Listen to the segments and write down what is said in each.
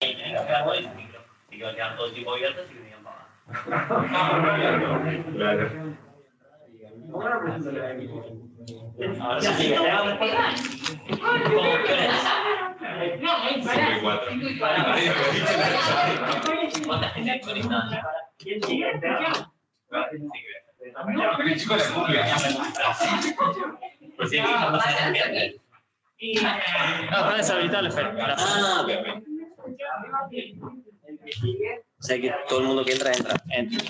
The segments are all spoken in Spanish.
Y que va a quedar todo el tiempo abierto, así que tenían para. Claro. Ahora sí, ¿qué hora es? 5:04. ¿Cuánta gente conectada? El chico de la cumbia. Pues sí, no pasa nada. No, están deshabilitados las Ah, ok. O sea que todo el mundo que entra. ¿Esa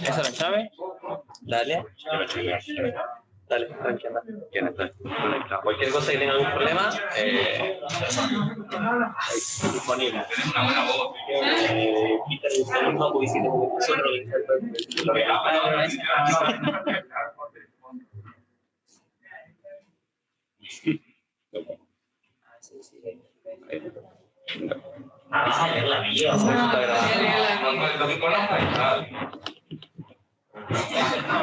es la llave? Dale. Dale, tranquila. Cualquier cosa que tenga algún problema, disponible. Tenés una buena voz. Quita el mismo publicito porque nosotros a leer la guía. Lo que conozco está.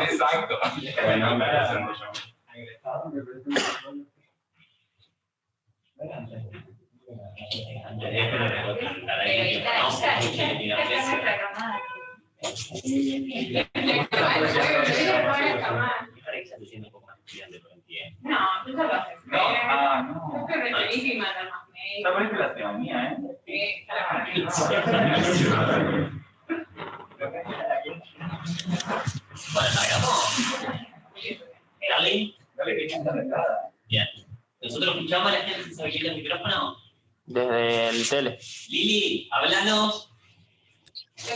Exacto. Bueno, me presento yo. No, tú ya lo haces. No, no. Es referísima la más Esta parece la teoría, ¿eh? Sí, Bueno, largamos. Dale. Dale que está rentada. Bien. Nosotros escuchamos a la gente que se habilita el micrófono. Desde el tele. Lili, háblanos.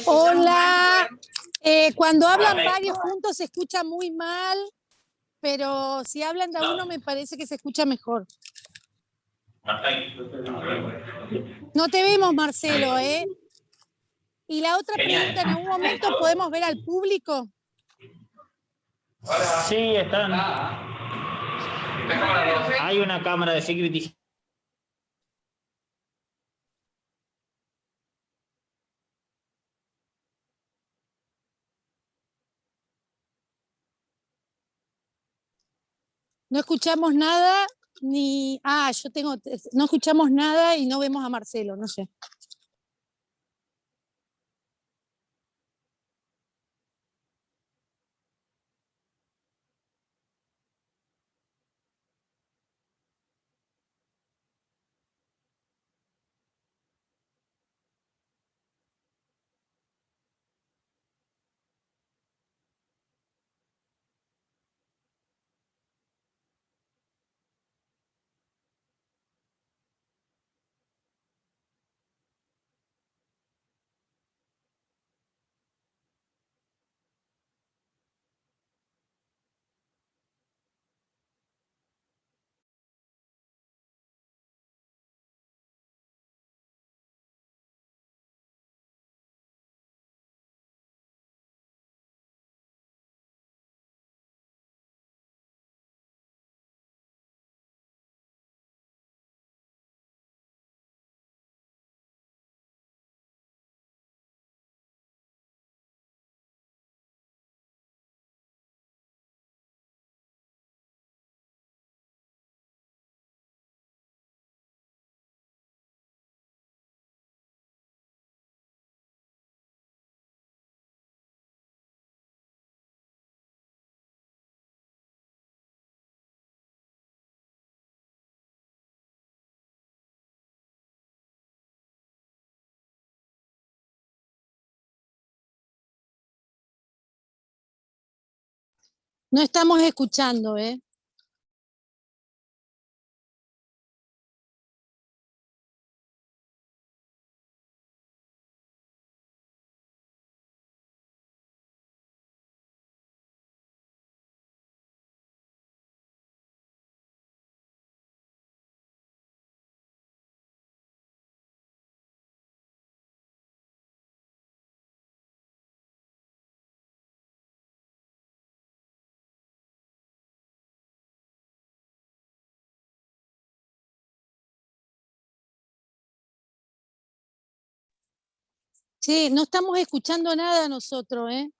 Hola. Cuando hablan varios juntos se escucha muy mal, pero si hablan de a uno me parece que se escucha mejor. Perfecto. No te vemos, Marcelo, ¿eh? Y la otra Genial. pregunta, ¿en algún momento podemos ver al público? Sí, están. Esta cámara 2. Hay una cámara de security. No escuchamos nada, ni... Ah, no escuchamos nada y no vemos a Marcelo, no sé. No estamos escuchando, ¿eh? Sí, no estamos escuchando nada nosotros, ¿eh?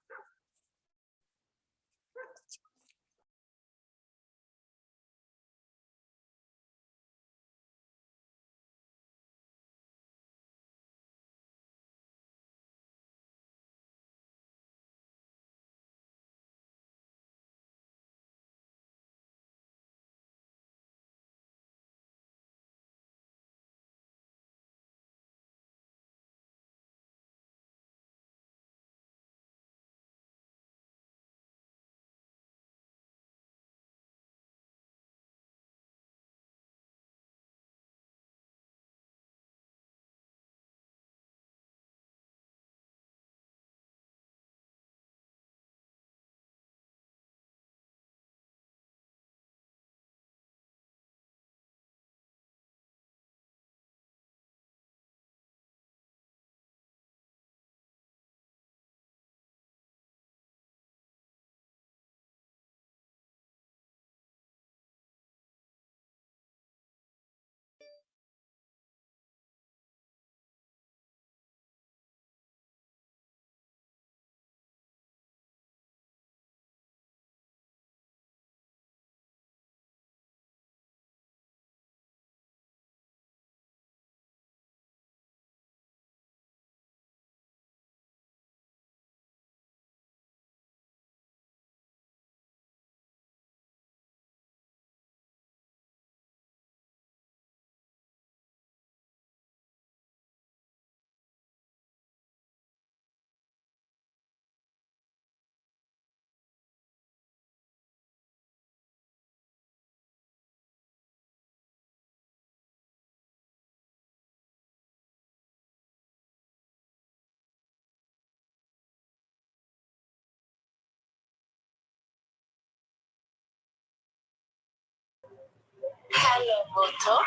los votos.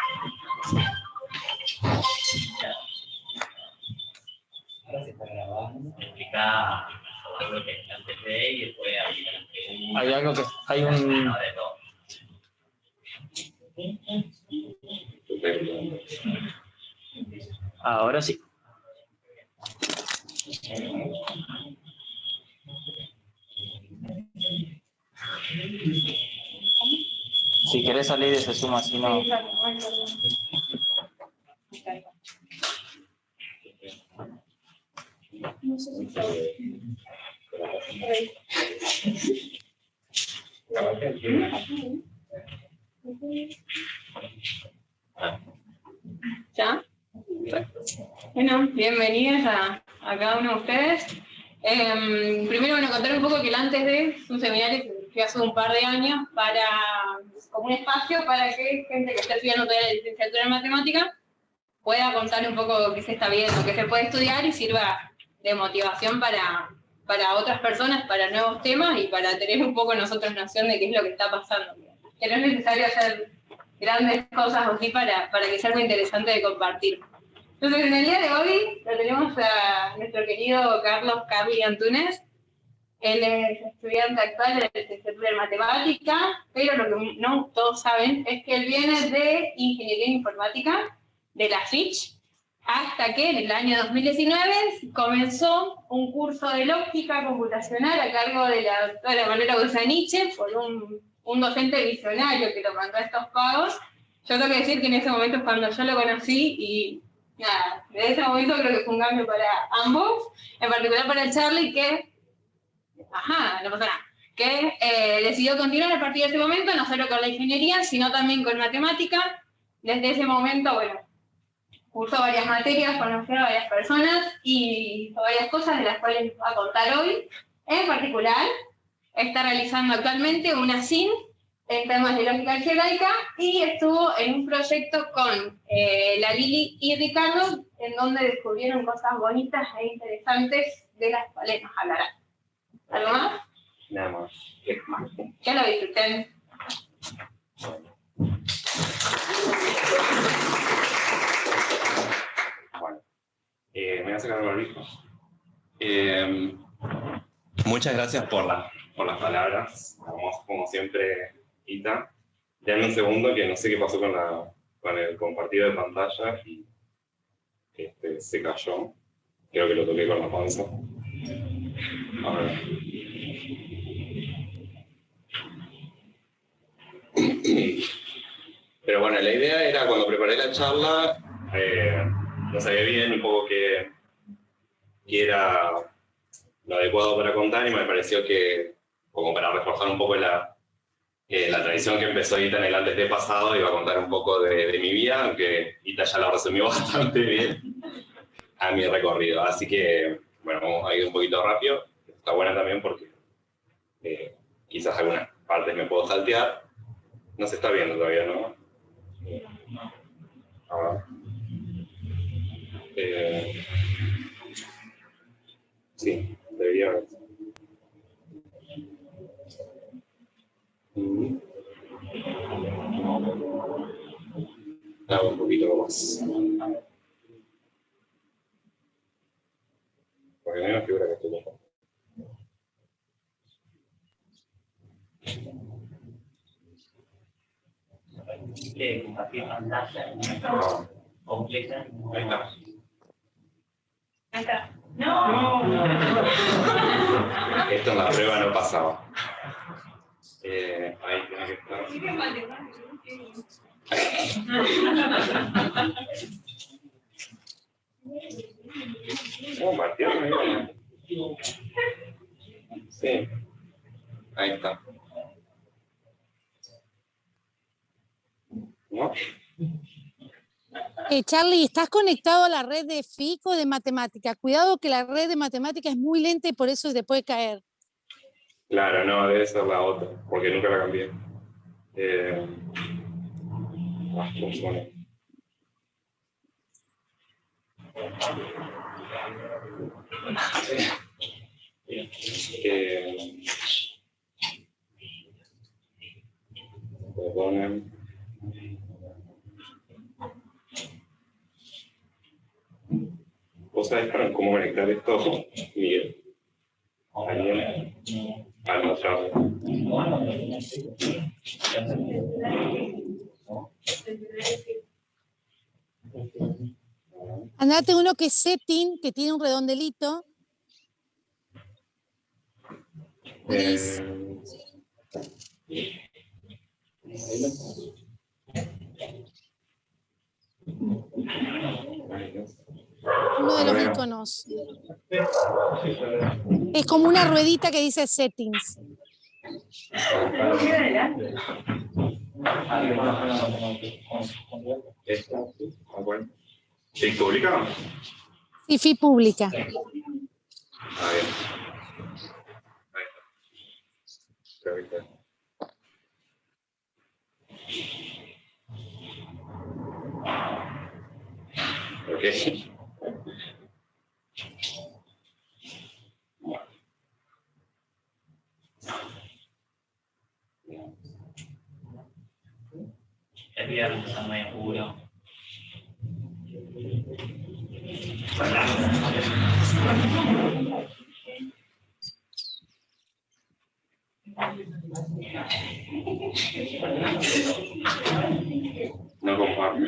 Ahora se está grabando. Explica algo que es antes de y después habilita las preguntas. Hay algo que, hay un, No, de todo. ahora sí. Si querés salir de ese Zoom así no. ¿Ya? Bueno, bienvenidos a cada uno de ustedes. Primero, bueno, contar un poco que el antes de es un seminario que fui hace un par de años para, como un espacio para que gente que esté estudiando todavía la licenciatura en matemática pueda contar un poco qué se está viendo, qué se puede estudiar y sirva de motivación para otras personas, para nuevos temas y para tener un poco nosotros noción de qué es lo que está pasando. Que no es necesario hacer grandes cosas así para que sea algo interesante de compartir. Entonces, en el día de hoy lo tenemos a nuestro querido Carlos Carli Antunes. Él es estudiante actual de la licenciatura en matemática, pero lo que no todos saben es que él viene de ingeniería informática, de la FICH, hasta que en el año 2019 comenzó un curso de lógica computacional a cargo de la doctora Manuela Busaniche por un docente visionario que lo mandó a estos pagos. Yo tengo que decir que en ese momento es cuando yo lo conocí y nada, desde ese momento creo que fue un cambio para ambos, en particular para Charlie que, no pasa nada, que decidió continuar a partir de ese momento, no solo con la ingeniería, sino también con matemática. Desde ese momento, bueno, cursó varias materias, conoció a varias personas y hizo varias cosas de las cuales nos va a contar hoy. En particular, está realizando actualmente una SIN en temas de lógica algebraica y estuvo en un proyecto con la Lili y Ricardo, en donde descubrieron cosas bonitas e interesantes de las cuales nos hablarán. ¿Algo más? Nada más. Que lo disfruten. Bueno, me voy a sacar el barbijo. Muchas gracias por las palabras. Como siempre, Ita. Dame un segundo que no sé qué pasó con el compartido de pantalla y se cayó. Creo que lo toqué con la panza. A ver. Pero bueno, la idea era cuando preparé la charla, no sabía bien un poco qué era lo adecuado para contar y me pareció que, como para reforzar un poco la tradición que empezó Ita en el antes de pasado, iba a contar un poco de mi vida, aunque Ita ya la resumió bastante bien a mi recorrido. Así que, bueno, vamos a ir un poquito rápido. Está buena también porque quizás algunas partes me puedo saltear. No se está viendo todavía, ¿no? A ver. Sí, debería haber. Hago un poquito más. Porque no hay una figura que estoy lejos. Compartir pantalla Ah, completa. ahí está. Ahí está. Esto en la prueba no pasaba. Ahí tiene que estar. Compartió. Sí. Ahí está. ¿No? Charlie, ¿estás conectado a la red de FIC o de matemática? Cuidado que la red de matemática es muy lenta y por eso se te puede caer. Claro, no, debe ser la otra, porque nunca la cambié. ¿Cómo se pone? Perdonen. ¿Vos sabés cómo conectar esto, Miguel? ¿Alguien? Ah, no, ya. Andate uno que es setting, que tiene un redondelito. Gris. Uno de los iconos. Es como una ruedita que dice settings. ¿Sí pública? Sí, FI pública. Ah, bien. Ahí está. Perfecto. Ok. El viernes está muy apuro. No comparto.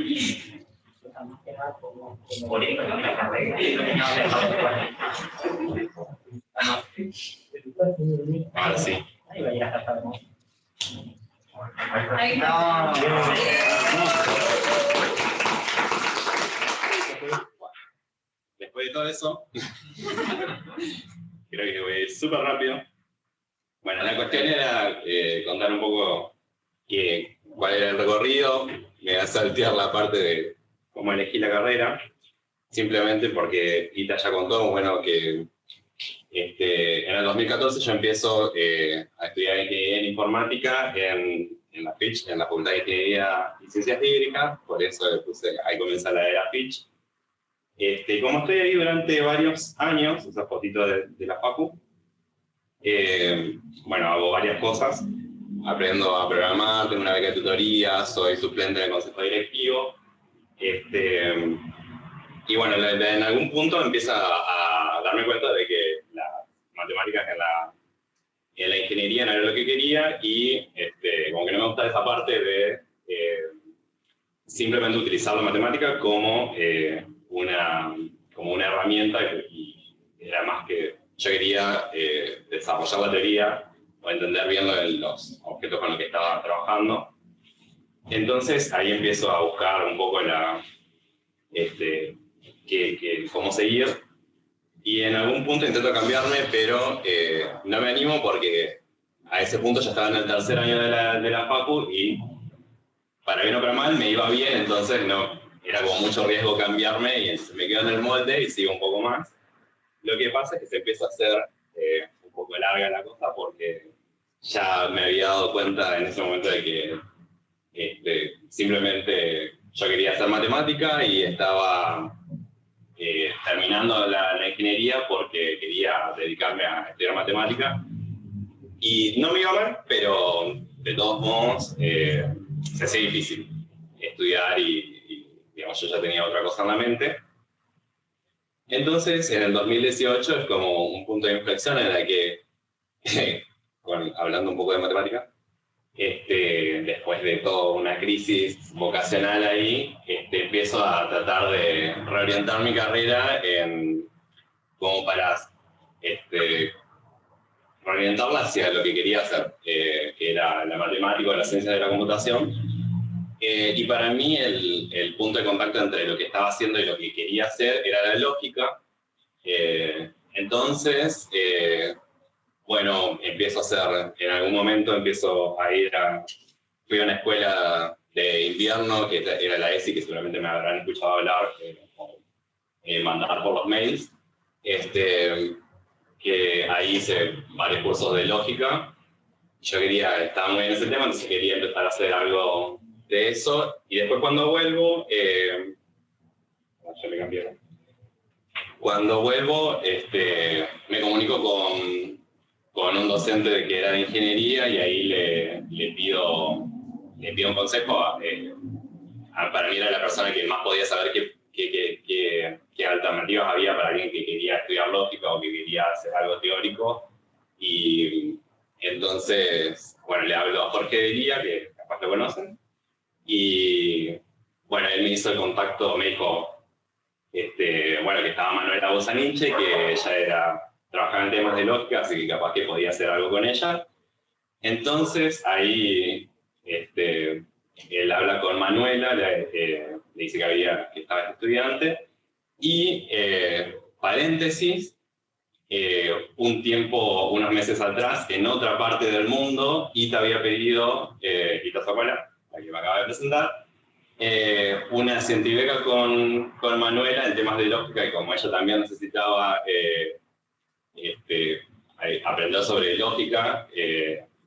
Ahora sí. Ahí está. Después de todo eso, creo que voy a ir súper rápido. Bueno, la cuestión era contar un poco cuál era el recorrido. Me voy a saltear la parte de cómo elegí la carrera, simplemente porque Ita ya contó, bueno, que en el 2014 yo empiezo a estudiar ingeniería en informática en la Fitch, en la Facultad de Ingeniería y Ciencias Hídricas, por eso le puse, ahí comienza la era Fitch. Como estoy ahí durante varios años, esa fotito de la facu, bueno, hago varias cosas. Aprendo a programar, tengo una beca de tutoría, soy suplente del consejo directivo. Y bueno, en algún punto empiezo a darme cuenta de que las matemáticas en la ingeniería no era lo que quería y como que no me gusta esa parte de simplemente utilizar la matemática como una herramienta y era más que yo quería desarrollar la teoría o entender bien los objetos con los que estaba trabajando. Entonces ahí empiezo a buscar un poco cómo seguir y en algún punto intento cambiarme, pero no me animo porque a ese punto ya estaba en el tercer año de la facu y para bien o para mal me iba bien, entonces no, era como mucho riesgo cambiarme y me quedo en el molde y sigo un poco más. Lo que pasa es que se empieza a hacer un poco larga la cosa porque ya me había dado cuenta en ese momento de que simplemente yo quería hacer matemática y estaba terminando la ingeniería porque quería dedicarme a estudiar matemática. Y no me iba mal, pero de todos modos se hacía difícil estudiar y digamos, yo ya tenía otra cosa en la mente. Entonces, en el 2018 es como un punto de inflexión en el que, hablando un poco de matemática, después de toda una crisis vocacional ahí, empiezo a tratar de reorientar mi carrera como para reorientarla hacia lo que quería hacer, que era la matemática o la ciencia de la computación. Y para mí el punto de contacto entre lo que estaba haciendo y lo que quería hacer era la lógica. Entonces, bueno, en algún momento empiezo a fui a una escuela de invierno, que era la ESI, que seguramente me habrán escuchado hablar, mandar por los mails, que ahí hice varios cursos de lógica. Yo estaba muy en ese tema, entonces quería empezar a hacer algo de eso, y después cuando vuelvo, ya me cambiaron. Cuando vuelvo, me comunico con un docente que era de ingeniería y ahí le pido un consejo para mí era la persona que más podía saber qué alternativas había para alguien que quería estudiar lógica o que quería hacer algo teórico. Y entonces, bueno, le hablo a Jorge Delía, que capaz lo conocen, y bueno, él me hizo el contacto, me dijo, bueno, que estaba Manuela Bosaniche, que ella trabajaba en temas de lógica, así que capaz que podía hacer algo con ella. Entonces, ahí él habla con Manuela, le dice que estaba estudiante, y paréntesis, unos meses atrás, en otra parte del mundo, Ita había pedido, Ita Zacuala, la que me acaba de presentar, una cientifica con Manuela en temas de lógica, y como ella también necesitaba aprender sobre lógica,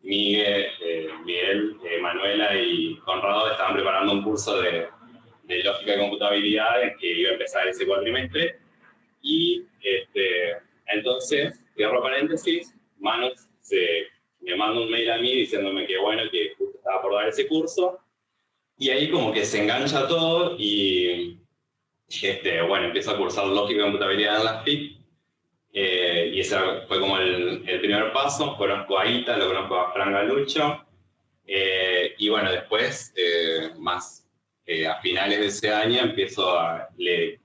Miguel, Manuela y Conrado estaban preparando un curso de lógica y computabilidad que iba a empezar ese cuatrimestre. Y entonces, cierro paréntesis, Manu me manda un mail a mí diciéndome que bueno, que justo estaba por dar ese curso. Y ahí como que se engancha todo y bueno, empiezo a cursar lógica y computabilidad en las FIC. Y ese fue como el primer paso. Conozco a Ita, lo conozco a Fran Galucho. Y bueno, después, a finales de ese año, le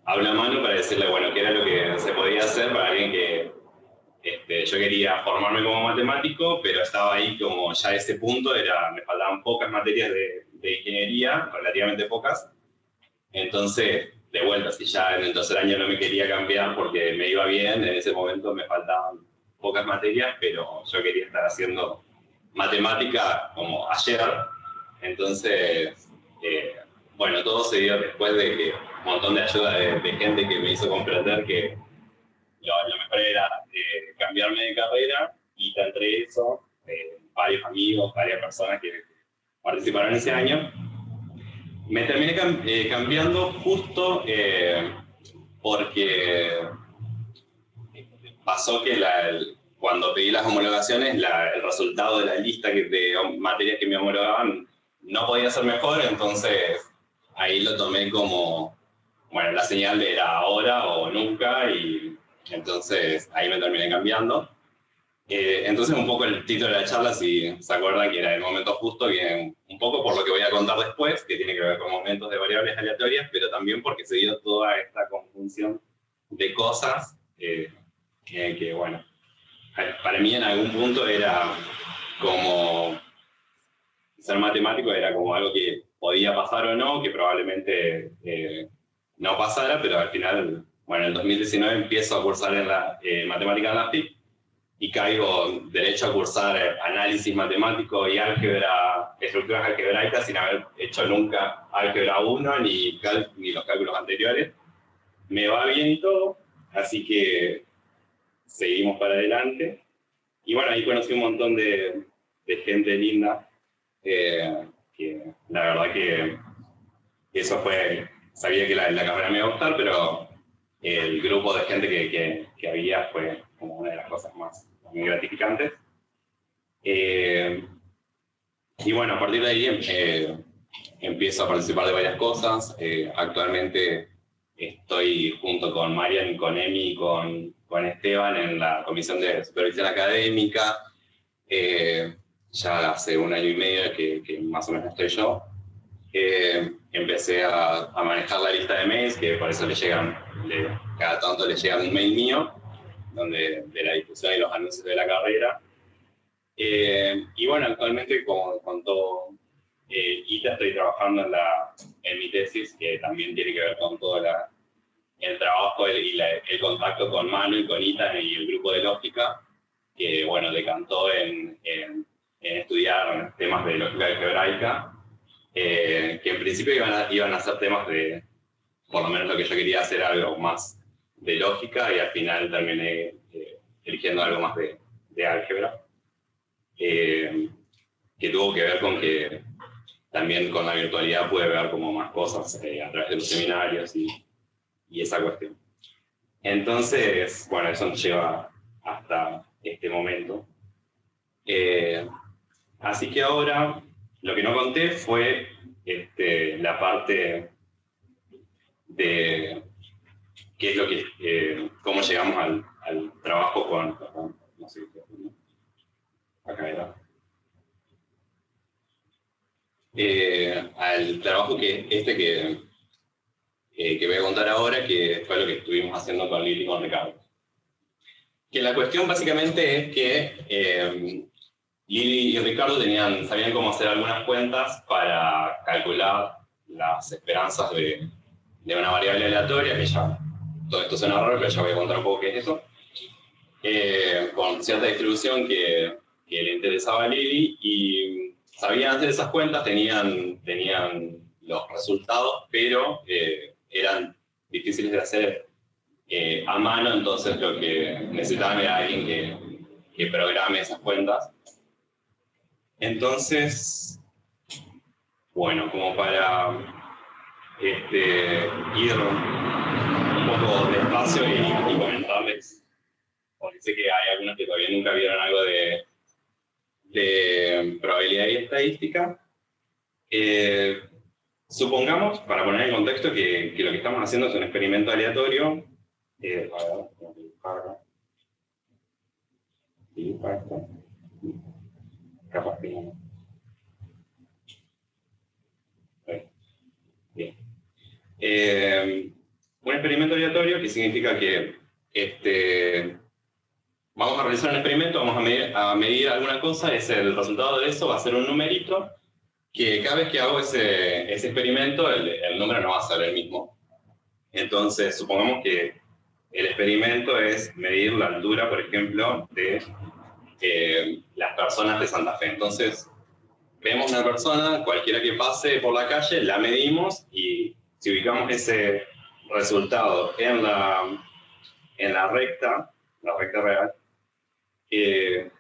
hablo a Manu para decirle, bueno, qué era lo que se podía hacer para alguien que yo quería formarme como matemático, pero estaba ahí como ya a ese punto, me faltaban pocas materias de ingeniería, relativamente pocas. Entonces, de vuelta, si ya en el tercer año no me quería cambiar porque me iba bien, en ese momento me faltaban pocas materias, pero yo quería estar haciendo matemática como ayer. Entonces, bueno, todo se dio después de que un montón de ayuda de gente que me hizo comprender que lo mejor era cambiarme de carrera, y entre eso, varios amigos, varias personas que participaron ese año. Me terminé cambiando justo porque pasó que cuando pedí las homologaciones, el resultado de la lista de materias que me homologaban no podía ser mejor, entonces ahí lo tomé como, bueno, la señal era ahora o nunca, y entonces ahí me terminé cambiando. Entonces un poco el título de la charla, si se acuerdan, que era el momento justo, viene un poco por lo que voy a contar después, que tiene que ver con momentos de variables aleatorias, pero también porque se dio toda esta conjunción de cosas que bueno, para mí en algún punto era como ser matemático, era como algo que podía pasar o no, que probablemente no pasara, pero al final, bueno, en el 2019 empiezo a cursar en la matemática en la FIC, y caigo derecho a cursar análisis matemático y álgebra, estructuras algebraicas, sin haber hecho nunca álgebra 1 ni los cálculos anteriores. Me va bien y todo, así que seguimos para adelante. Y bueno, ahí conocí un montón de gente linda, que la verdad que eso fue, sabía que la carrera me iba a gustar, pero el grupo de gente que había fue como una de las cosas más muy gratificantes. Y bueno, a partir de ahí empiezo a participar de varias cosas. Actualmente estoy junto con Marian y con Emi y con Esteban en la Comisión de Supervisión Académica. Ya hace 1 año y medio que más o menos estoy yo. Empecé a manejar la lista de mails, que por eso cada tanto le llega un mail mío, de la difusión y los anuncios de la carrera. Y bueno, actualmente, como contó Ita, estoy trabajando en mi tesis, que también tiene que ver con todo el trabajo y el contacto con Manu y con Ita y el grupo de lógica, que bueno, decantó en estudiar temas de lógica algebraica, que en principio iban a ser temas de, por lo menos lo que yo quería hacer, algo más de lógica, y al final terminé eligiendo algo más de álgebra, que tuvo que ver con que también con la virtualidad pude ver como más cosas a través de los seminarios y esa cuestión. Entonces, bueno, eso nos lleva hasta este momento. Así que ahora, lo que no conté fue la parte de qué es lo que, cómo llegamos al trabajo con, no sé, acá era. Al trabajo que voy a contar ahora, que fue lo que estuvimos haciendo con Lili y con Ricardo. Que la cuestión básicamente es que Lili y Ricardo sabían cómo hacer algunas cuentas para calcular las esperanzas de una variable aleatoria, que ya, todo esto suena raro, pero ya voy a contar un poco qué es eso, con cierta distribución que le interesaba a Lili, y sabían hacer esas cuentas, tenían los resultados, pero eran difíciles de hacer a mano, entonces lo que necesitaban era alguien que programe esas cuentas. Entonces, bueno, como para ir un poco despacio y comentarles, porque sé que hay algunos que todavía nunca vieron algo de probabilidad y estadística. Supongamos, para poner en contexto, que lo que estamos haciendo es un experimento aleatorio. Capaz que no. Bien. Un experimento aleatorio, que significa que vamos a realizar un experimento, vamos a medir alguna cosa, el resultado de eso va a ser un numerito, que cada vez que hago ese experimento, el número no va a ser el mismo. Entonces, supongamos que el experimento es medir la altura, por ejemplo, de las personas de Santa Fe. Entonces, vemos una persona, cualquiera que pase por la calle, la medimos, y si ubicamos ese resultado en la recta real,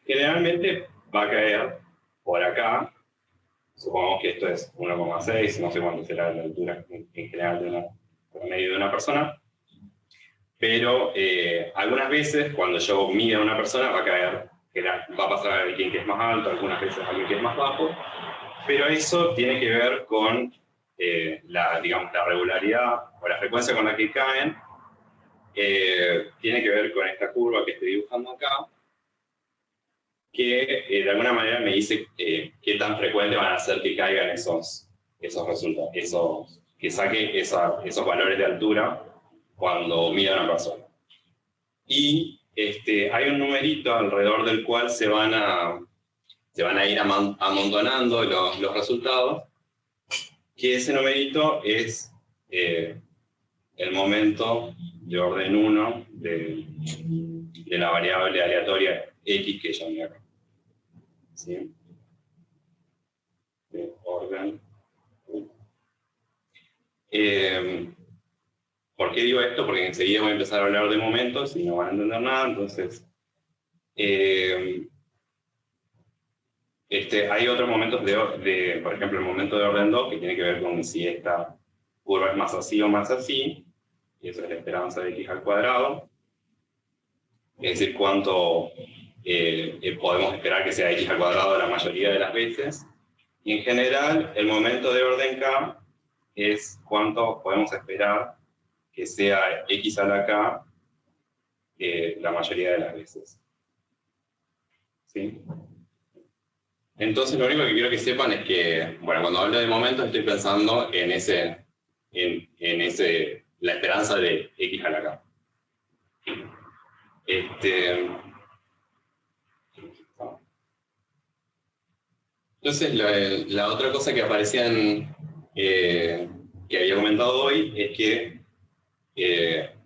generalmente va a caer por acá. Supongamos que esto es 1,6, no sé cuánto será la altura en general de promedio de una persona, pero algunas veces cuando yo mido a una persona va a caer, va a pasar a alguien que es más alto, algunas veces a alguien que es más bajo, pero eso tiene que ver con digamos, la regularidad o la frecuencia con la que caen, tiene que ver con esta curva que estoy dibujando acá, que de alguna manera me dice qué tan frecuente van a ser que caigan esos resultados, que saque esos valores de altura cuando mida a una persona. Y hay un numerito alrededor del cual se van a ir amontonando los resultados, que ese numerito es el momento de orden 1 de la variable aleatoria X que llamé acá. ¿Sí? De orden 1. ¿Por qué digo esto? Porque enseguida voy a empezar a hablar de momentos y no van a entender nada, entonces... hay otros momentos por ejemplo, el momento de orden 2, que tiene que ver con si esta curva es más así o más así, y eso es la esperanza de x al cuadrado, es decir, cuánto podemos esperar que sea x al cuadrado la mayoría de las veces, y en general el momento de orden k es cuánto podemos esperar que sea x a la k la mayoría de las veces. ¿Sí? Entonces lo único que quiero que sepan es que, bueno, cuando hablo de momentos estoy pensando en la esperanza de x a la k. Entonces la otra cosa que aparecía que había comentado hoy es que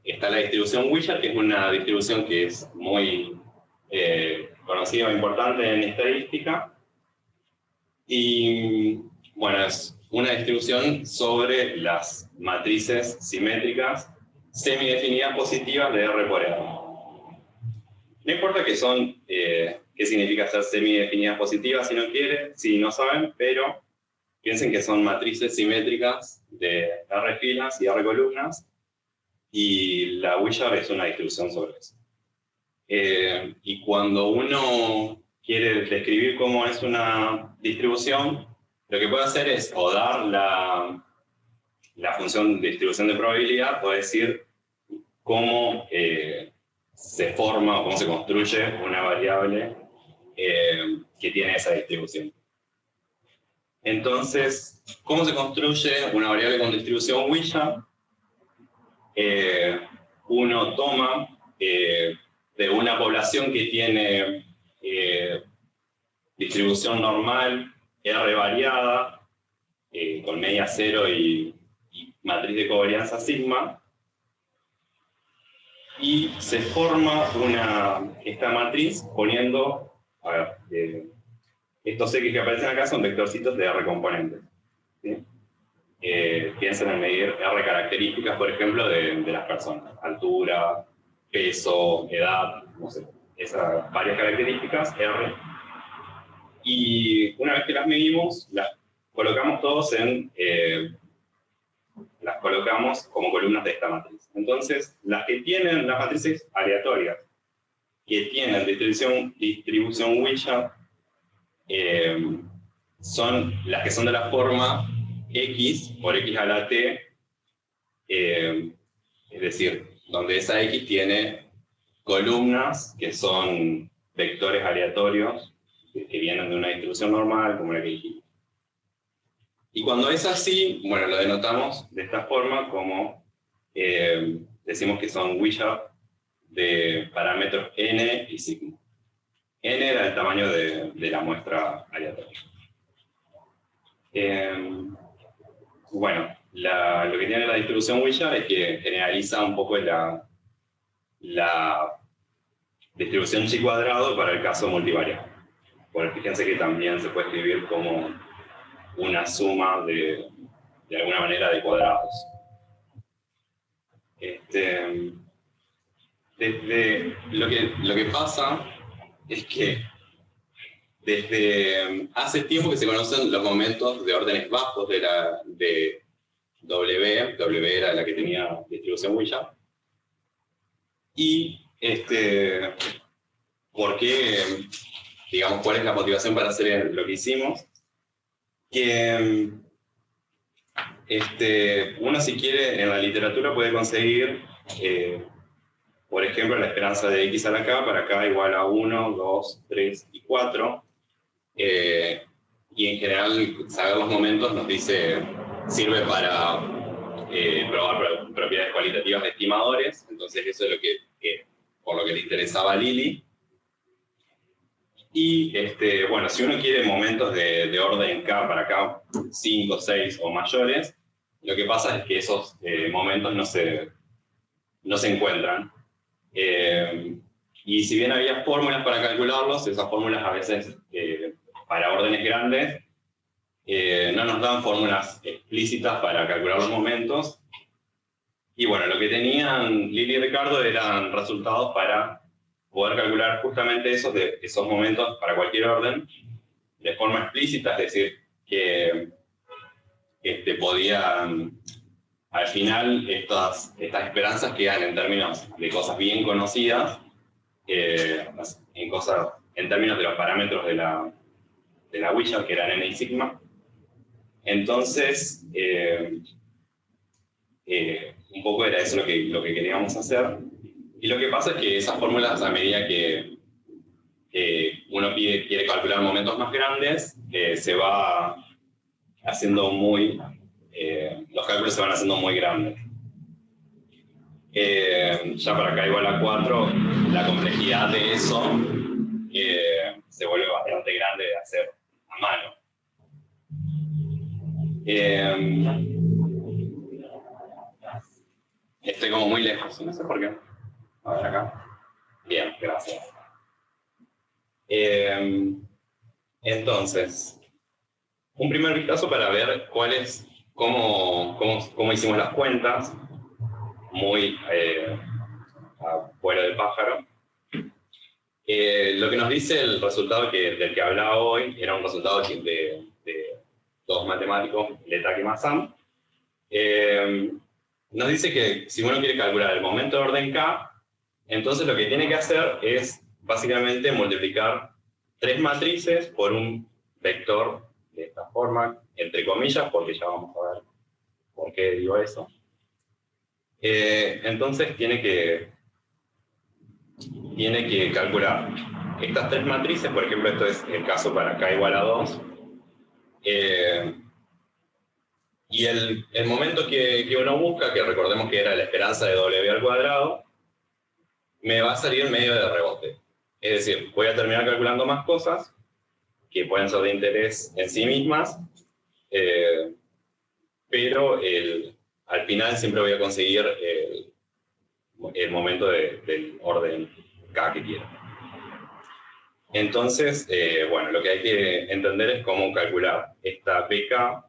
está la distribución Wishart, que es una distribución que es muy conocida e importante en estadística. Y bueno, es una distribución sobre las matrices simétricas semidefinidas positivas de R por R. No importa que son, qué significa ser semidefinidas positivas si no saben, pero piensen que son matrices simétricas de R filas y R columnas, y la Wishart es una distribución sobre eso. Y cuando uno quiere describir cómo es una distribución, lo que puede hacer es o dar la función de distribución de probabilidad o decir cómo se forma o cómo se construye una variable que tiene esa distribución. Entonces, ¿cómo se construye una variable con distribución Wishart? Uno toma de una población que tiene distribución normal, R variada, con media cero y matriz de covarianza sigma, y se forma esta matriz poniendo, a ver, estos X que aparecen acá son vectorcitos de R componentes, ¿sí? Piensen en medir R características, por ejemplo, de las personas, altura, peso, edad, no sé, esas varias características, R. Y una vez que las medimos, las colocamos todos las colocamos como columnas de esta matriz. Entonces, las que tienen las matrices aleatorias, que tienen distribución Wishart, son las que son de la forma X por X a la T, es decir, donde esa X tiene columnas que son vectores aleatorios, que vienen de una distribución normal, como la que dijimos. Y cuando es así, bueno, lo denotamos de esta forma como decimos que son Wishart de parámetros n y sigma. N era el tamaño de la muestra aleatoria. Bueno, lo que tiene la distribución Wishart es que generaliza un poco la distribución chi cuadrado para el caso multivariable. Bueno, fíjense que también se puede escribir como una suma de alguna manera de cuadrados. Lo que pasa es que desde hace tiempo que se conocen los momentos de órdenes bajos de W era la que tenía distribución Wishart. Y ¿por qué? Digamos, ¿cuál es la motivación para hacer lo que hicimos? Que uno, si quiere, en la literatura puede conseguir, por ejemplo, la esperanza de X a la K para K igual a 1, 2, 3 y 4. Y en general, saber los momentos nos sirve para probar propiedades cualitativas de estimadores. Entonces eso es por lo que le interesaba a Lili. Y bueno, si uno quiere momentos de orden K para K 5, 6 o mayores, lo que pasa es que esos momentos no se encuentran. Y si bien había fórmulas para calcularlos, esas fórmulas a veces para órdenes grandes no nos dan fórmulas explícitas para calcular los momentos. Y bueno, lo que tenían Lili y Ricardo eran resultados para poder calcular justamente esos momentos para cualquier orden de forma explícita, es decir, que podían, al final, estas esperanzas quedan en términos de cosas bien conocidas, en términos de los parámetros de la Wishart, que eran n y sigma. Entonces, un poco era eso lo que queríamos hacer. Y lo que pasa es que esas fórmulas, a medida que uno quiere calcular momentos más grandes, se va haciendo los cálculos se van haciendo muy grandes. Ya para K igual a 4, la complejidad de eso se vuelve bastante grande de hacer a mano. Estoy como muy lejos, no sé por qué. A ver acá. Bien, gracias. Entonces, un primer vistazo para ver cómo hicimos las cuentas, muy fuera del pájaro. Lo que nos dice el resultado del que hablaba hoy era un resultado de dos matemáticos, Letak y Massam. Nos dice que si uno quiere calcular el momento de orden K, entonces lo que tiene que hacer es básicamente multiplicar 3 matrices por un vector de esta forma, entre comillas, porque ya vamos a ver por qué digo eso. Entonces tiene que calcular estas tres matrices. Por ejemplo, esto es el caso para k igual a 2. Y el momento que uno busca, que recordemos que era la esperanza de w al cuadrado, me va a salir medio de rebote. Es decir, voy a terminar calculando más cosas que pueden ser de interés en sí mismas, pero al final siempre voy a conseguir el momento del orden k que quiero. Entonces, bueno, lo que hay que entender es cómo calcular esta BK.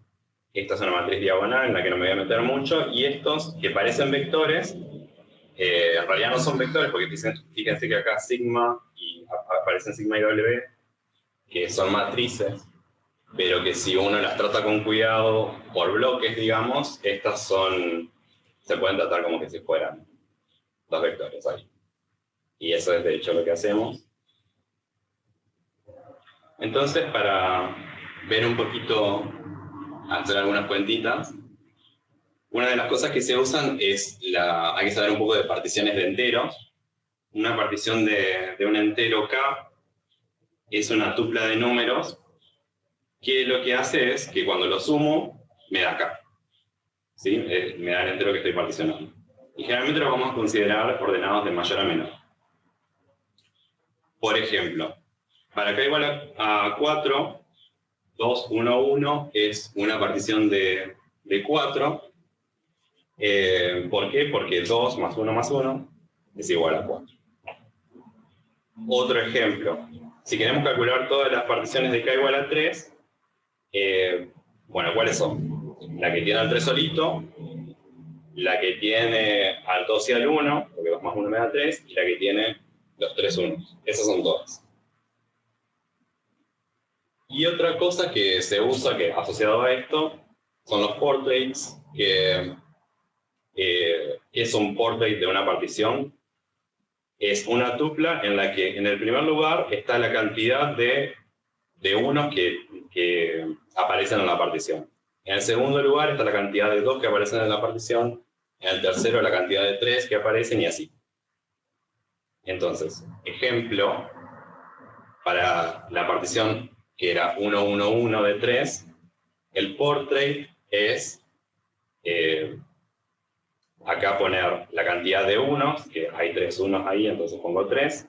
Esta es una matriz diagonal en la que no me voy a meter mucho, y estos que parecen vectores, en realidad no son vectores, porque fíjense que acá sigma, y aparecen sigma y w, que son matrices, pero que si uno las trata con cuidado por bloques, digamos, estas se pueden tratar como que si fueran dos vectores ahí. Y eso es de hecho lo que hacemos. Entonces, para ver un poquito, hacer algunas cuentitas, una de las cosas que se usan es hay que saber un poco de particiones de enteros. Una partición de un entero k es una tupla de números que lo que hace es que cuando lo sumo, me da k. ¿Sí? Me da el entero que estoy particionando. Y generalmente lo vamos a considerar ordenados de mayor a menor. Por ejemplo, para k igual a 4, 2, 1, 1 es una partición de 4. ¿Por qué? Porque 2 más 1 es igual a 4. Otro ejemplo. Si queremos calcular todas las particiones de k igual a 3, bueno, ¿cuáles son? La que tiene al 3 solito, la que tiene al 2 y al 1, porque 2 más 1 me da 3, y la que tiene los 3 unos. Esas son todas. Y otra cosa que se usa, que asociado a esto, son los portraits, que es un portrait de una partición. Es una tupla en la que en el primer lugar está la cantidad de unos que aparecen en la partición. En el segundo lugar está la cantidad de 2 que aparecen en la partición. En el tercero la cantidad de 3 que aparecen, y así. Entonces, ejemplo, para la partición que era 1, 1, 1 de 3, el portrait es acá poner la cantidad de unos, que hay 3 unos ahí, entonces pongo 3.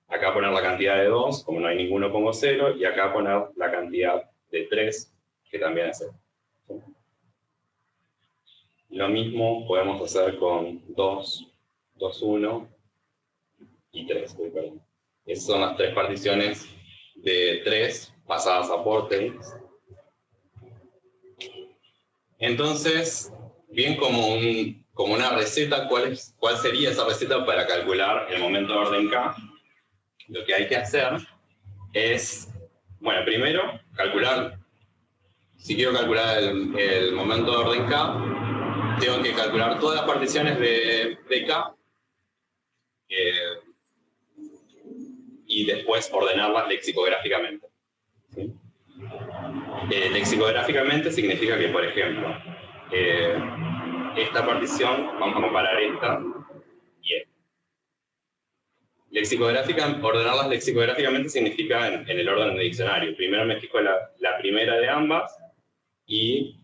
Acá poner la cantidad de 2, como no hay ninguno pongo 0, y acá poner la cantidad de 3, que también es 0. Lo mismo podemos hacer con 2, 2, 1 y 3. Perdón. Esas son las tres particiones de 3 pasadas a portraits. Entonces, bien como una receta, ¿cuál sería esa receta para calcular el momento de orden k? Lo que hay que hacer es, bueno, primero, calcular. Si quiero calcular el momento de orden k, tengo que calcular todas las particiones de k y después ordenarlas lexicográficamente. ¿Sí? Lexicográficamente significa que, por ejemplo, esta partición, vamos a comparar esta y esta. Ordenarlas lexicográficamente significa en el orden del diccionario. Primero me fijo la primera de ambas y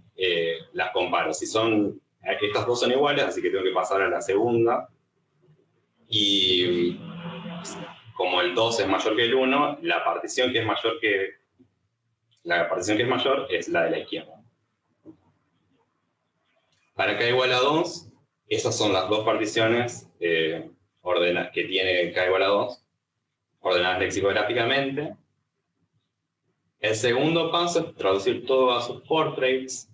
las comparo. Si estas dos son iguales, así que tengo que pasar a la segunda. Y como el 2 es mayor que el 1, la partición que es mayor es la de la izquierda. Para k igual a 2, esas son las dos particiones que tiene k igual a 2, ordenadas lexicográficamente. El segundo paso es traducir todo a sus portraits.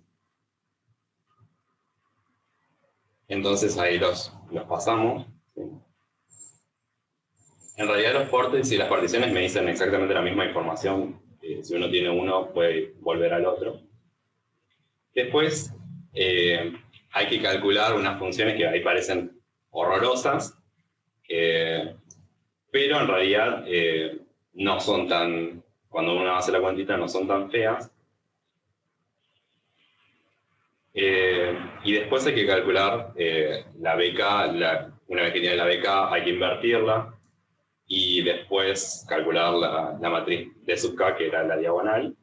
Entonces ahí los pasamos. ¿Sí? En realidad los portraits y las particiones me dicen exactamente la misma información. Si uno tiene uno, puede volver al otro. Después hay que calcular unas funciones que ahí parecen horrorosas, pero en realidad no son tan, cuando uno hace la cuantita, no son tan feas. Y después hay que calcular la BK, una vez que tiene la BK hay que invertirla, y después calcular la matriz D sub K, que era la diagonal.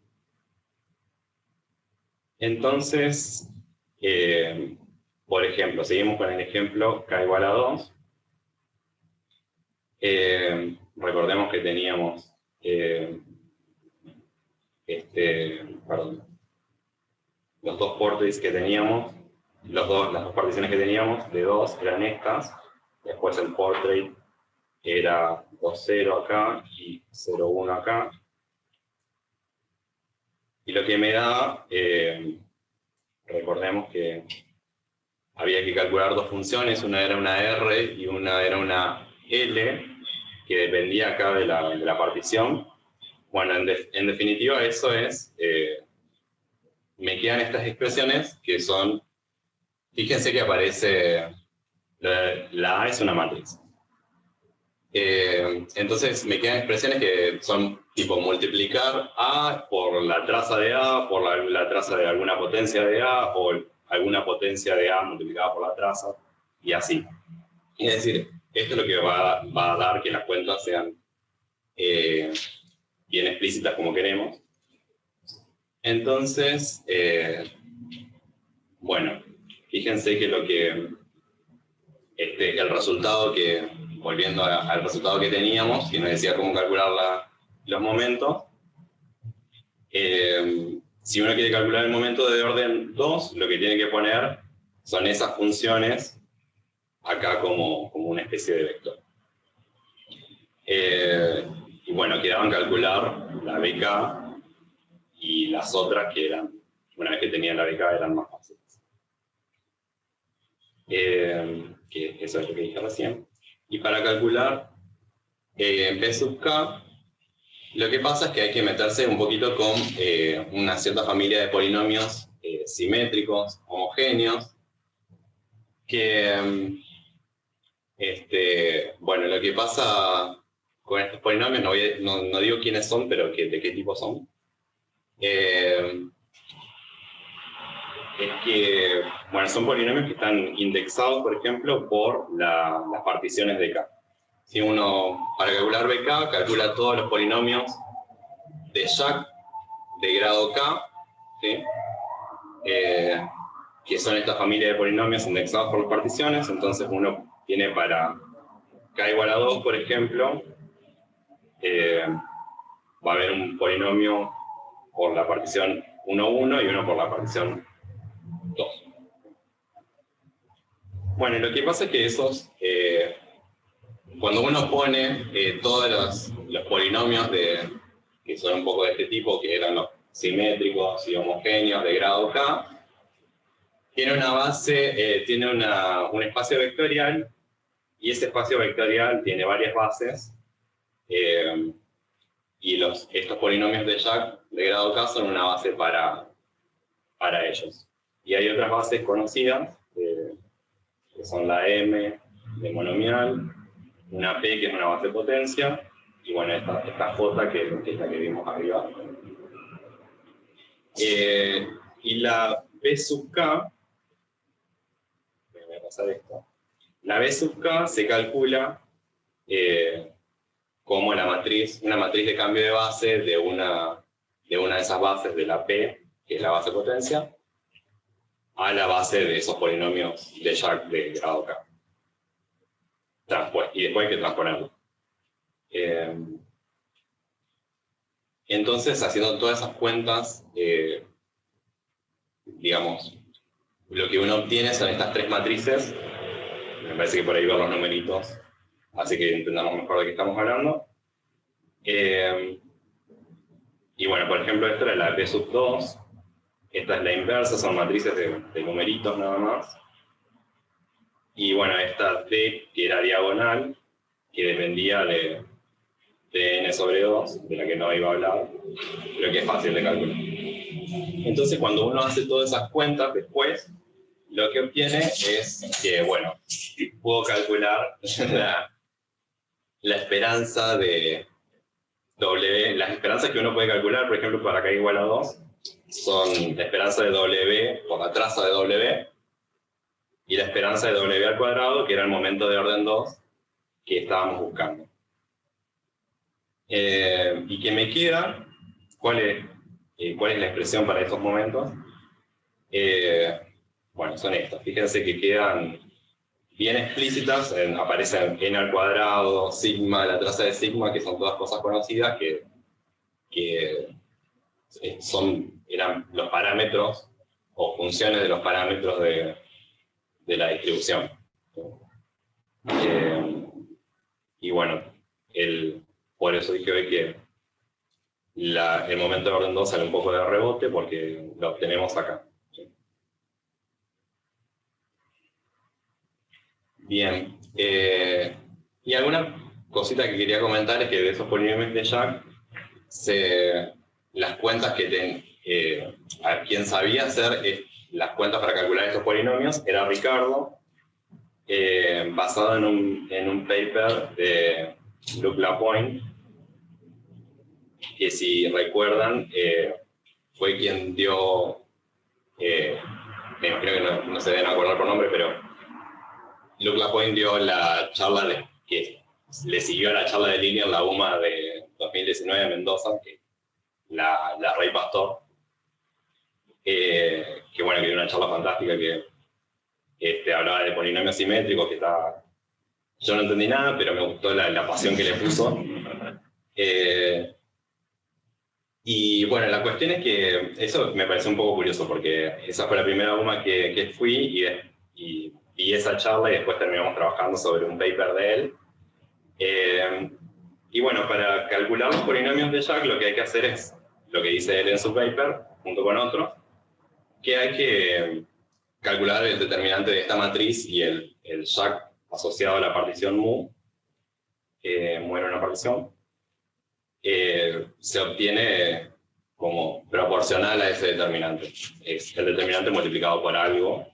Entonces, por ejemplo, seguimos con el ejemplo K igual a 2. Recordemos que teníamos los dos portraits que teníamos, las dos particiones que teníamos de 2 eran estas. Después el portrait era 2,0 acá y 0,1 acá. Y lo que me da, recordemos que había que calcular dos funciones, una era una R y una era una L, que dependía acá de la partición. Bueno, en definitiva eso es, me quedan estas expresiones que son, fíjense que aparece, la A es una matriz. Entonces me quedan expresiones que son tipo multiplicar A por la traza de A, por la traza de alguna potencia de A, o alguna potencia de A multiplicada por la traza, y así. Es decir, esto es lo que va a dar que las cuentas sean bien explícitas como queremos. Entonces, bueno, fíjense que el resultado volviendo al resultado que teníamos, que nos decía cómo calcular los momentos, si uno quiere calcular el momento de orden 2, lo que tiene que poner son esas funciones acá como una especie de vector. Y bueno, quedaban calcular la BK y las otras que eran, una vez que tenían la BK, eran más fáciles. Que eso es lo que dije recién. Y para calcular B sub K, lo que pasa es que hay que meterse un poquito con una cierta familia de polinomios simétricos, homogéneos, que, bueno, lo que pasa con estos polinomios, no digo quiénes son, pero de qué tipo son, es que, bueno, son polinomios que están indexados, por ejemplo, por las particiones de K. Si uno, para calcular BK, calcula todos los polinomios de Jack de grado K, ¿sí? Que son esta familia de polinomios indexados por las particiones. Entonces uno tiene para K igual a 2, por ejemplo, va a haber un polinomio por la partición 1, 1 y uno por la partición 2. Bueno, lo que pasa es que esos, cuando uno pone todos los polinomios que son un poco de este tipo, que eran los simétricos y homogéneos de grado K, tiene una base, tiene un espacio vectorial, y ese espacio vectorial tiene varias bases, y estos polinomios de Jack de grado K son una base para ellos. Y hay otras bases conocidas, que son la M de monomial, una P que es una base de potencia, y bueno, esta J que es la que vimos arriba. Y la B sub K, voy a pasar esto, la B sub K se calcula como una matriz de cambio de base de una de esas bases de la P, que es la base de potencia, a la base de esos polinomios de Jack de grado K. Y después hay que transponerlo. Entonces, haciendo todas esas cuentas, digamos, lo que uno obtiene son estas tres matrices. Me parece que por ahí ver los numeritos, así que entendamos mejor de qué estamos hablando. Y bueno, por ejemplo, esta era la P sub 2. Esta es la inversa, son matrices de numeritos nada más. Y bueno, esta D, que era diagonal, que dependía de n sobre 2, de la que no iba a hablar, pero que es fácil de calcular. Entonces, cuando uno hace todas esas cuentas después, lo que obtiene es que, bueno, puedo calcular la esperanza de W. Las esperanzas que uno puede calcular, por ejemplo, para K igual a 2, son la esperanza de W por la traza de W, y la esperanza de W al cuadrado, que era el momento de orden 2 que estábamos buscando. Y que me queda, ¿cuál es la expresión para estos momentos? Bueno, son estas. Fíjense que quedan bien explícitas, aparecen n al cuadrado, sigma, la traza de sigma, que son todas cosas conocidas que eran los parámetros o funciones de los parámetros de la distribución. Y bueno, por eso dije hoy que el momento de orden 2 sale un poco de rebote porque lo obtenemos acá. Bien, y alguna cosita que quería comentar es que de esos polinomios de Jack, las cuentas que a quien sabía hacer las cuentas para calcular estos polinomios era Ricardo, basado en un paper de Luc Lapointe, que si recuerdan, fue quien dio, me imagino que no se deben acordar por nombre, pero Luc Lapointe dio la charla que le siguió a la charla de Lili en la UMA de 2019 en Mendoza, que la Rey Pastor, que bueno, que dio una charla fantástica que hablaba de polinomios simétricos, yo no entendí nada, pero me gustó la pasión que le puso. Y bueno, la cuestión es que eso me pareció un poco curioso, porque esa fue la primera UMA que fui y vi esa charla y después terminamos trabajando sobre un paper de él. Y bueno, para calcular los polinomios de Jack lo que hay que hacer es lo que dice él en su paper, junto con otros, que hay que calcular el determinante de esta matriz y el Jack asociado a la partición mu, mu era una partición, se obtiene como proporcional a ese determinante. Es el determinante multiplicado por algo.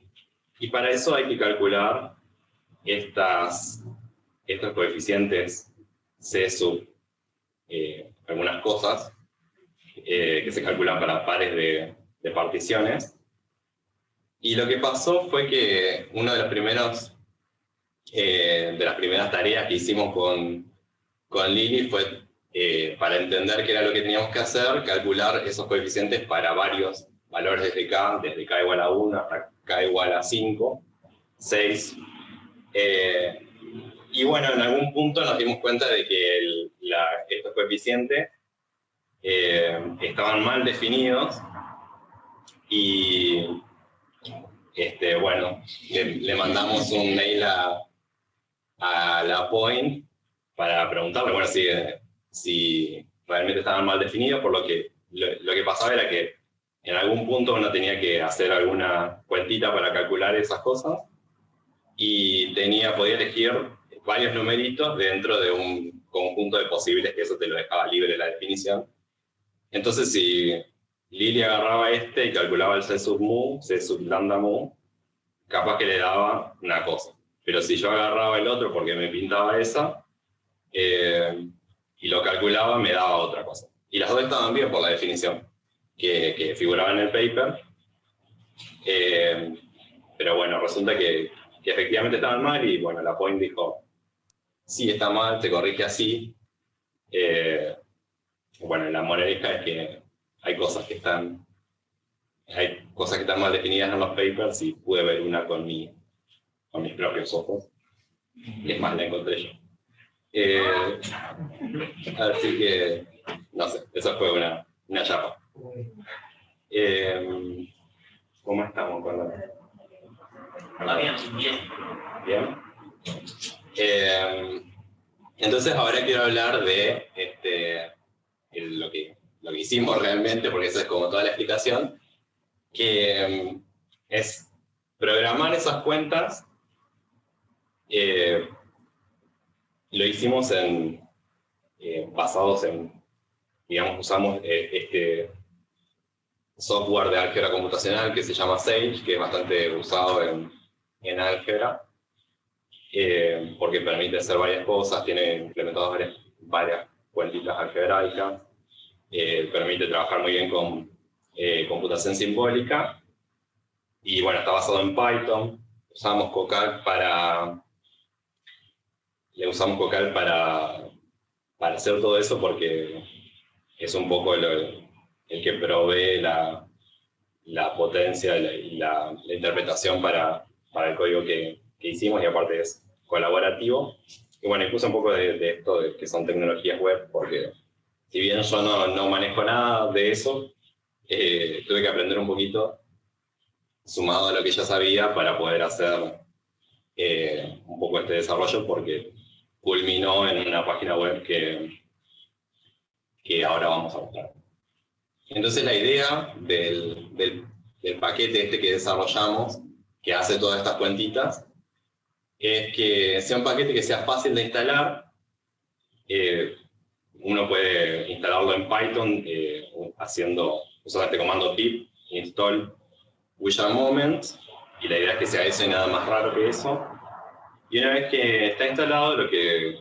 Y para eso hay que calcular estos coeficientes C sub algunas cosas que se calculan para pares de particiones. Y lo que pasó fue que una de las primeras tareas que hicimos con Lili fue, para entender qué era lo que teníamos que hacer, calcular esos coeficientes para varios valores desde K igual a 1 hasta K igual a 5, 6. Y bueno, en algún punto nos dimos cuenta de que estos coeficientes estaban mal definidos y bueno, le mandamos un mail a Lapointe para preguntarle, bueno, si realmente estaban mal definidos, por lo que pasaba era que en algún punto uno tenía que hacer alguna cuentita para calcular esas cosas y podía elegir varios numeritos dentro de un conjunto de posibles, que eso te lo dejaba libre la definición. Entonces, si Lili agarraba y calculaba el C sub mu, C sub lambda mu, capaz que le daba una cosa. Pero si yo agarraba el otro porque me pintaba esa, y lo calculaba, me daba otra cosa. Y las dos estaban bien por la definición que figuraba en el paper. Pero bueno, resulta que efectivamente estaban mal y bueno, Lapointe dijo, sí, está mal, te corrige así. Bueno, la moraleja es que hay cosas que están mal definidas en los papers y pude ver una con mis propios ojos. Y es más, la encontré yo. Así que, no sé, esa fue una chapa. ¿Cómo estamos con la...? Bien. Entonces ahora quiero hablar de lo que hicimos realmente, porque esa es como toda la explicación, que es programar esas cuentas. Lo hicimos basados en, digamos, usamos este software de álgebra computacional que se llama Sage, que es bastante usado en álgebra, porque permite hacer varias cosas, tiene implementadas varias cuentitas algebraicas, permite trabajar muy bien con computación simbólica, y bueno, está basado en Python, usamos Cocal para hacer todo eso porque es un poco el que provee la potencia y la interpretación para el código que hicimos, y aparte es colaborativo. Y bueno, y puse un poco de esto de que son tecnologías web, porque si bien yo no manejo nada de eso, tuve que aprender un poquito, sumado a lo que ya sabía, para poder hacer un poco este desarrollo, porque culminó en una página web que ahora vamos a mostrar. Entonces la idea del paquete este que desarrollamos, que hace todas estas cuentitas, es que sea un paquete que sea fácil de instalar. Uno puede instalarlo en Python usando este comando pip install Wizard Moment, y la idea es que sea eso y nada más raro que eso. Y una vez que está instalado, lo que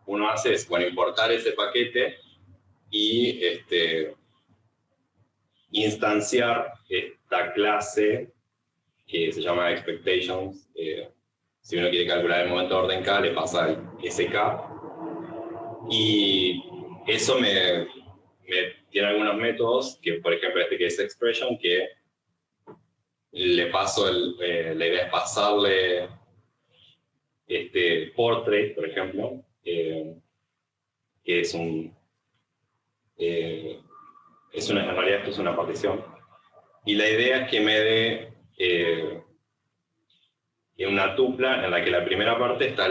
uno hace es, bueno, importar ese paquete y instanciar esta clase que se llama expectations. Si uno quiere calcular el momento de orden K, le pasa el SK. Y eso me tiene algunos métodos, que por ejemplo este que es expression, que le paso la idea es pasarle portrait, por ejemplo, que es en realidad esto es una partición. Y la idea es que me dé una tupla en la que la primera parte está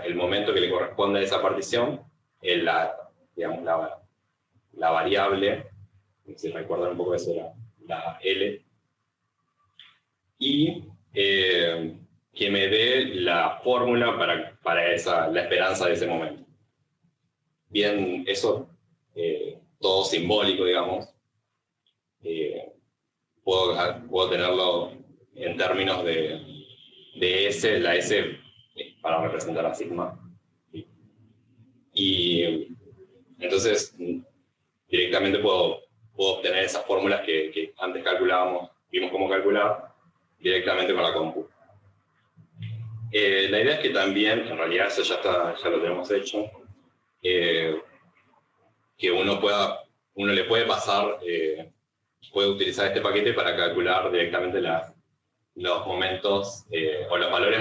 el momento que le corresponde a esa partición, digamos, la variable, si recuerdan un poco eso, era la L, y que me dé la fórmula para la esperanza de ese momento. Bien, eso, todo simbólico, digamos, puedo tenerlo en términos de S, la S para representar a sigma. Y entonces directamente puedo obtener esas fórmulas que antes vimos cómo calcular directamente con la compu. La idea es que también, en realidad eso ya lo tenemos hecho, que uno le puede pasar, puede utilizar este paquete para calcular directamente los momentos o los valores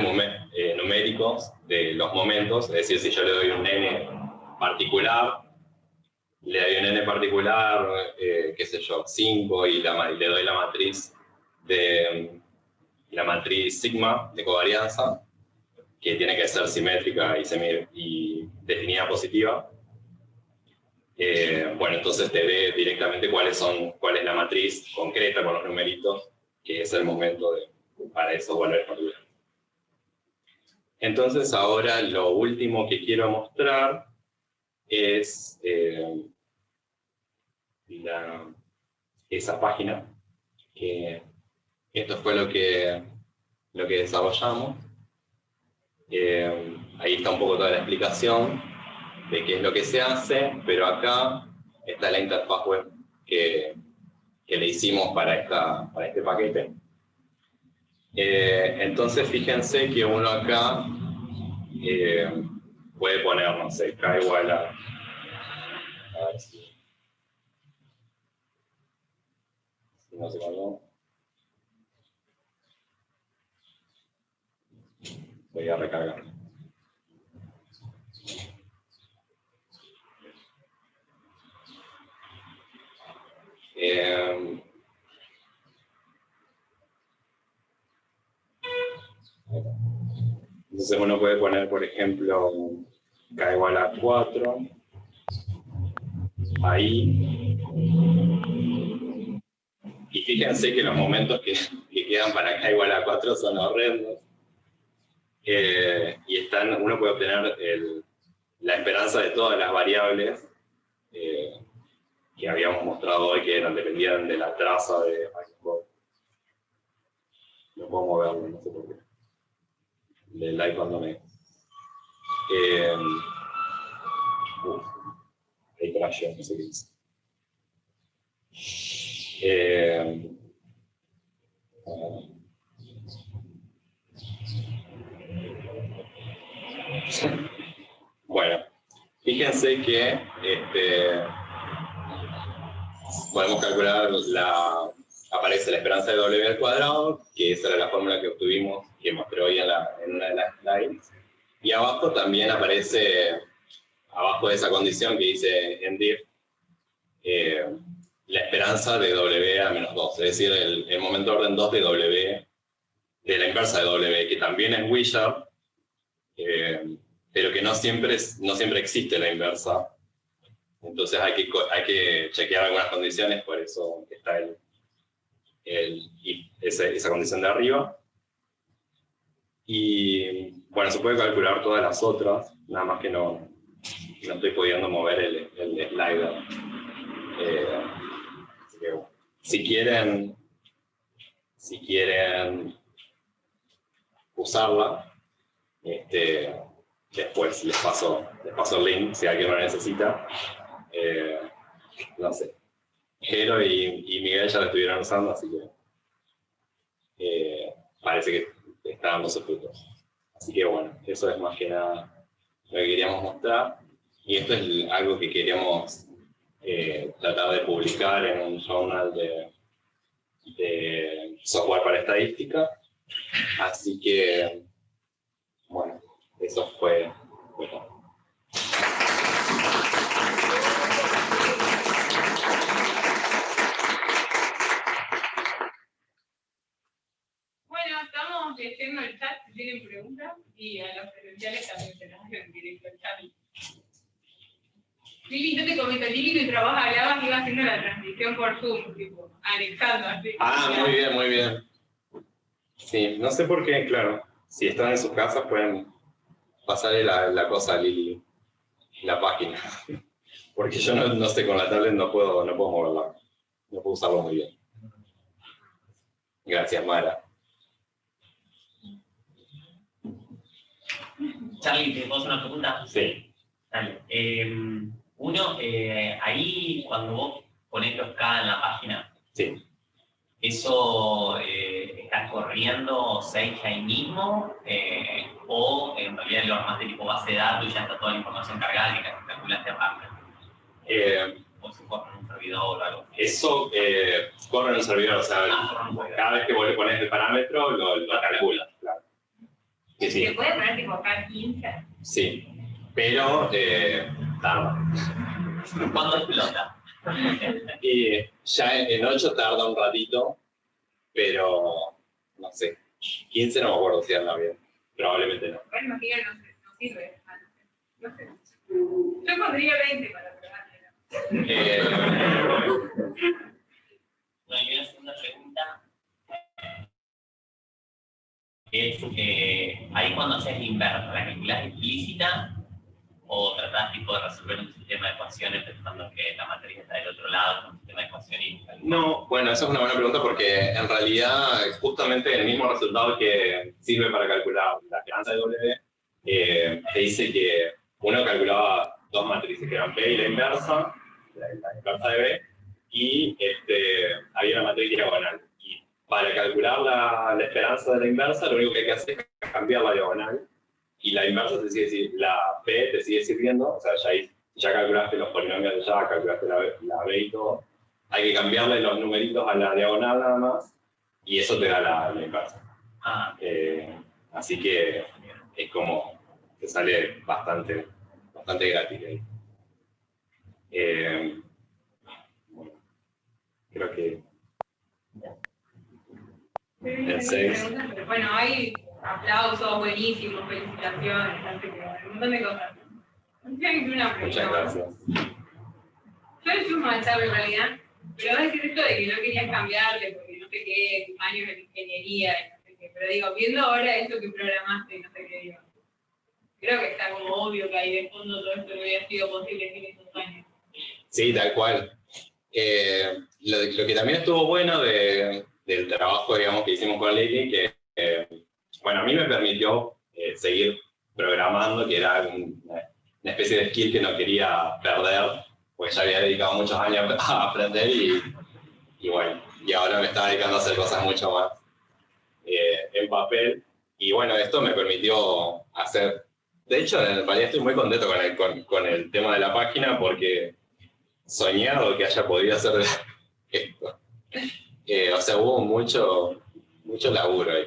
numéricos de los momentos. Es decir, si yo le doy un n particular, qué sé yo, 5, y le doy la matriz sigma de covarianza, que tiene que ser simétrica y definida positiva. Bueno, entonces te ve directamente cuál es la matriz concreta con los numeritos, que es el momento para esos valores particulares. Entonces ahora lo último que quiero mostrar es esa página, que esto fue lo que desarrollamos. Ahí está un poco toda la explicación de qué es lo que se hace, pero acá está la interfaz web que le hicimos para este paquete. Entonces fíjense que uno acá puede poner, no sé, K igual a ver si no se mandó. Voy a recargar. Entonces uno puede poner, por ejemplo, K igual a 4, ahí. Y fíjense que los momentos que quedan para K igual a 4 son horrendos. Y uno puede obtener la esperanza de todas las variables que habíamos mostrado hoy, que dependían de la traza de Heisenberg. No puedo moverlo, no sé por qué. Del iPad no me... hay crashes, no sé qué dice. Bueno, fíjense que podemos calcular aparece la esperanza de W al cuadrado, que esa era la fórmula que obtuvimos, que mostré hoy en una de las slides. Y abajo también aparece, abajo de esa condición que dice Endir, la esperanza de W a menos 2, es decir, el momento de orden 2 de W, de la inversa de W, que también es Wishart, pero que no siempre existe la inversa. Entonces hay que chequear algunas condiciones, por eso está esa condición de arriba. Y bueno, se puede calcular todas las otras, nada más que no estoy pudiendo mover el slider. Así que, bueno, si quieren usarla, después les paso el link si alguien lo necesita. No sé, Jero y Miguel ya lo estuvieron usando, así que parece que está dando sus frutos. Así que bueno, eso es más que nada lo que queríamos mostrar. Y esto es algo que queríamos tratar de publicar en un journal de software para estadística. Así que, bueno, eso fue todo. Bueno, estamos leyendo el chat si tienen preguntas y a los presenciales también se las hacen en directo el chat. Lili, yo te comento, Lili, tu trabajo hablabas, iba haciendo la transmisión por Zoom, tipo, anexando así. Ah, muy bien, muy bien. Sí, no sé por qué, claro. Si están en sus casas pueden pasarle la cosa a Lili, la página. Porque yo no sé, con la tablet no puedo moverla. No puedo usarlo muy bien. Gracias, Mara. Charlie, ¿te puedo hacer una pregunta? Sí. Dale. Uno, ahí cuando vos ponés los K en la página, Sí. ¿eso estás corriendo Sage ahí mismo? ¿O en realidad lo armaste tipo base de datos y ya está toda la información cargada y que calculaste aparte? ¿O se corre en un servidor o algo? Eso corre en un servidor, o sea, cada vez que vos le pones el parámetro, lo calcula. Claro. Sí, sí. ¿Se puede poner tipo K15? Sí, pero tarda. ¿Cuándo explota? Y ya en 8 tarda un ratito, pero no sé, 15 no me acuerdo si anda bien, probablemente no. Bueno, Miguel no sirve. No sé. Yo pondría 20 para probar. Bueno, y una segunda pregunta es, ahí cuando haces la inversa, ¿la calculás explícita o tratás tipo de resolver un sistema de ecuaciones pensando que la matriz está del otro lado con un sistema de ecuaciones? No, bueno, esa es una buena pregunta porque en realidad justamente el mismo resultado que sirve para calcular la esperanza de W te dice que uno calculaba dos matrices que eran B y la inversa de B, y había una matriz diagonal. Y para calcular la esperanza de la inversa, lo único que hay que hacer es cambiar la diagonal, y la inversa la B te sigue sirviendo, o sea, ya calculaste los polinomios, ya calculaste la B y todo. Hay que cambiarle los numeritos a la diagonal nada más, y eso te da la inversa. Así que es como, te sale bastante gratis ahí. Bueno, creo que el 6. Bueno, hay aplausos buenísimos, felicitaciones, un montón de cosas. Muchas gracias. Yo le sumo al chavo en realidad, pero a veces esto de que no querías cambiarte porque no sé qué, tus años en ingeniería y no sé qué, pero digo, viendo ahora esto que programaste y no sé qué, digo, creo que está como obvio que ahí de fondo todo esto no hubiera sido posible sin esos años. Sí, tal cual. Lo que también estuvo bueno del trabajo, digamos, que hicimos con Lili, que, bueno, a mí me permitió seguir programando, que era una especie de skill que no quería perder, porque ya había dedicado muchos años a aprender y bueno, y ahora me estaba dedicando a hacer cosas mucho más en papel. Y bueno, esto me permitió hacer De hecho, en realidad estoy muy contento con el tema de la página porque soñado que haya podido hacer esto. O sea, hubo mucho laburo ahí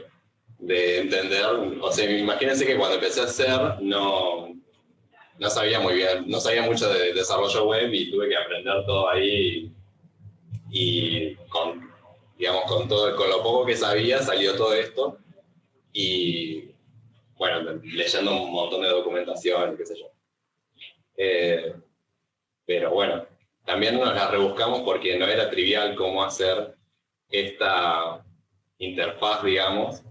de entender. O sea, imagínense que cuando empecé a hacer no sabía muy bien, no sabía mucho de desarrollo web y tuve que aprender todo ahí y con lo poco que sabía salió todo esto y bueno, leyendo un montón de documentación, qué sé yo. Pero bueno, también nos la rebuscamos porque no era trivial cómo hacer esta interfaz, digamos,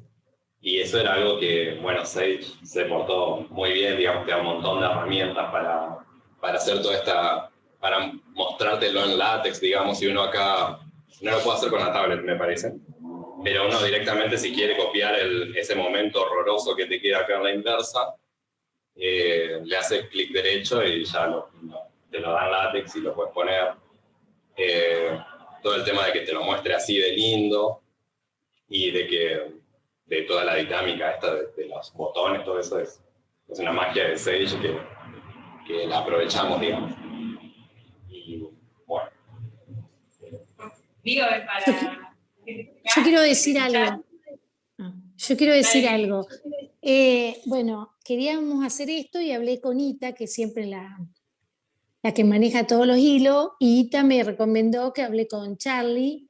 y eso era algo que, bueno, Sage se portó muy bien, digamos, que da un montón de herramientas para hacer toda esta, para mostrártelo en látex, digamos, y uno acá no lo puede hacer con la tablet, me parece. Pero uno directamente, si quiere copiar ese momento horroroso que te queda acá en la inversa, le hace clic derecho y ya te lo da en látex y lo puedes poner. Todo el tema de que te lo muestre así de lindo y de toda la dinámica esta de los botones, todo eso es una magia de Sage que la aprovechamos, digamos. Y bueno. Digo, para... Yo quiero decir algo. Yo quiero decir algo. Bueno, queríamos hacer esto y hablé con Ita, que siempre la que maneja todos los hilos, y Ita me recomendó que hablé con Charlie,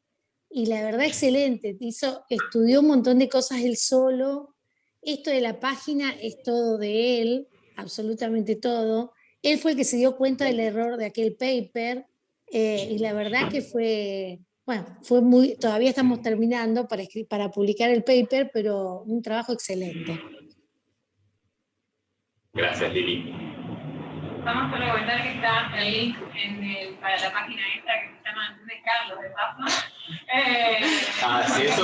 y la verdad excelente, estudió un montón de cosas él solo. Esto de la página es todo de él, absolutamente todo. Él fue el que se dio cuenta del error de aquel paper, y la verdad que fue todavía estamos terminando para publicar el paper, pero un trabajo excelente. Gracias, Lili. Vamos a comentar que está el link para la página esta que se llama Antunes Carlos, de paso. Sí, eso.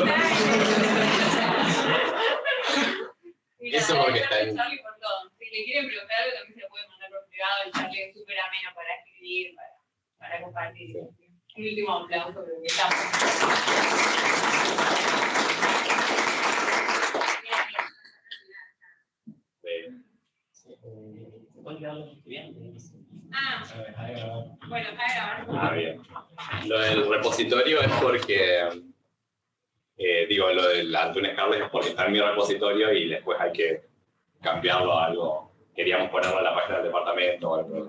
Eso porque está en... Charlie por todo. Si le quieren preguntar algo, también se lo pueden mandar por privado. El Charlie es súper ameno para escribir, para compartir. Sí. Un último aplauso, creo que estamos. Bueno, a grabar. Bien. Lo del repositorio es porque, lo del Antunes Carles es porque está en mi repositorio y después hay que cambiarlo a algo. Queríamos ponerlo en la página del departamento o algo.